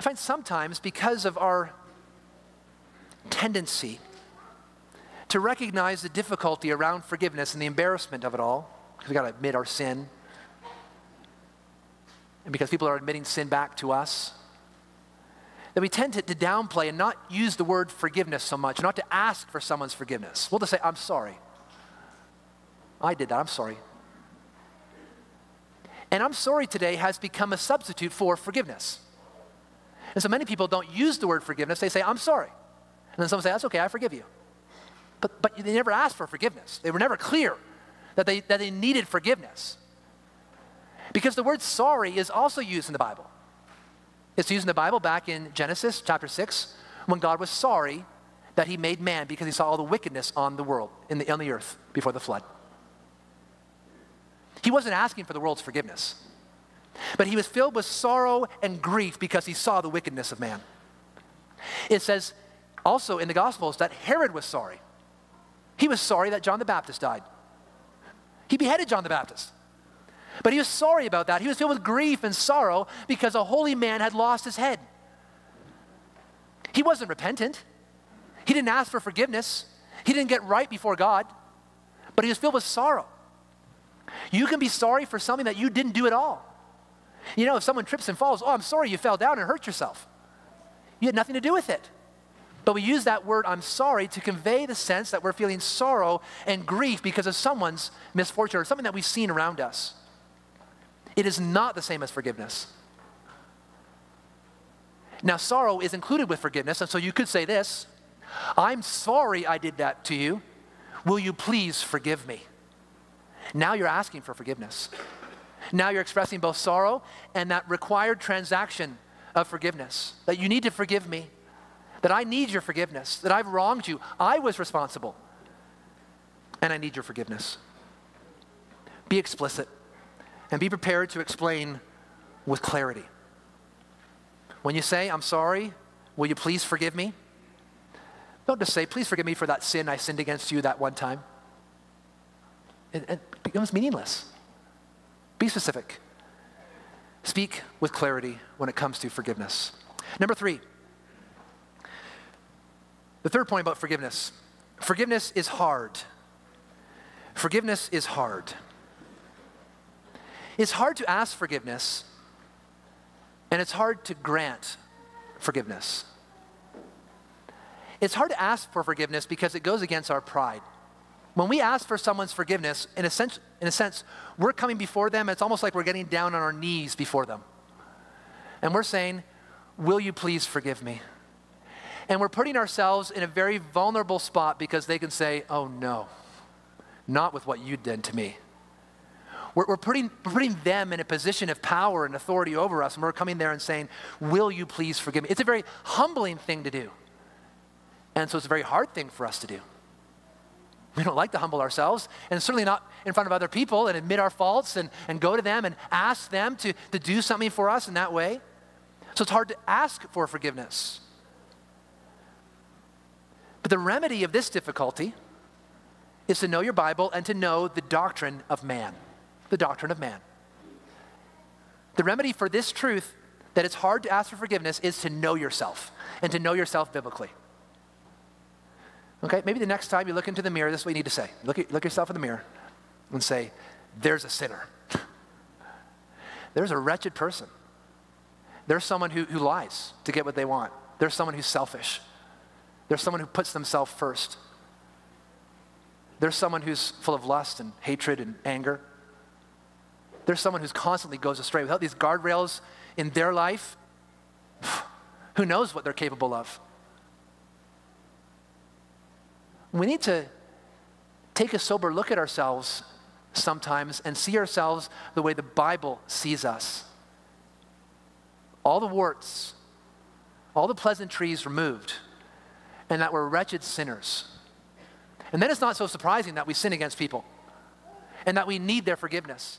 I find sometimes because of our tendency to recognize the difficulty around forgiveness and the embarrassment of it all, because we've got to admit our sin, and because people are admitting sin back to us, that we tend to downplay and not use the word forgiveness so much, not to ask for someone's forgiveness. We'll just say, I'm sorry. I did that, I'm sorry. And I'm sorry today has become a substitute for forgiveness. And so many people don't use the word forgiveness, they say, I'm sorry. And then someone say, that's okay, I forgive you. But they never asked for forgiveness. They were never clear that they needed forgiveness. Because the word sorry is also used in the Bible. It's used in the Bible back in Genesis chapter 6, when God was sorry that he made man because he saw all the wickedness on the world, on the earth before the flood. He wasn't asking for the world's forgiveness, but he was filled with sorrow and grief because he saw the wickedness of man. It says also in the Gospels that Herod was sorry. He was sorry that John the Baptist died. He beheaded John the Baptist. But he was sorry about that. He was filled with grief and sorrow because a holy man had lost his head. He wasn't repentant. He didn't ask for forgiveness. He didn't get right before God, but he was filled with sorrow. You can be sorry for something that you didn't do at all. You know, if someone trips and falls, oh, I'm sorry you fell down and hurt yourself. You had nothing to do with it. But we use that word, I'm sorry, to convey the sense that we're feeling sorrow and grief because of someone's misfortune or something that we've seen around us. It is not the same as forgiveness. Now, sorrow is included with forgiveness, and so you could say this, I'm sorry I did that to you. Will you please forgive me? Now you're asking for forgiveness. Now you're expressing both sorrow and that required transaction of forgiveness, that you need to forgive me, that I need your forgiveness, that I've wronged you, I was responsible, and I need your forgiveness. Be explicit and be prepared to explain with clarity. When you say, I'm sorry, will you please forgive me? Don't just say, please forgive me for that sin I sinned against you that one time. It becomes meaningless. Be specific. Speak with clarity when it comes to forgiveness. Number 3, the third point about forgiveness. Forgiveness is hard. Forgiveness is hard. It's hard to ask forgiveness, and it's hard to grant forgiveness. It's hard to ask for forgiveness because it goes against our pride. When we ask for someone's forgiveness, in a sense, we're coming before them. It's almost like we're getting down on our knees before them. And we're saying, will you please forgive me? And we're putting ourselves in a very vulnerable spot because they can say, oh no, not with what you did to me. We're putting them in a position of power and authority over us, and we're coming there and saying, will you please forgive me? It's a very humbling thing to do. And so it's a very hard thing for us to do. We don't like to humble ourselves, and certainly not in front of other people and admit our faults and go to them and ask them to do something for us in that way. So it's hard to ask for forgiveness. But the remedy of this difficulty is to know your Bible and to know the doctrine of man. The doctrine of man. The remedy for this truth that it's hard to ask for forgiveness is to know yourself and to know yourself biblically. Okay, maybe the next time you look into the mirror, this is what you need to say. Look yourself in the mirror and say, there's a sinner. There's a wretched person. There's someone who lies to get what they want. There's someone who's selfish. There's someone who puts themselves first. There's someone who's full of lust and hatred and anger. There's someone who constantly goes astray. Without these guardrails in their life, who knows what they're capable of? We need to take a sober look at ourselves sometimes and see ourselves the way the Bible sees us. All the warts, all the pleasantries removed, and that we're wretched sinners. And then it's not so surprising that we sin against people and that we need their forgiveness.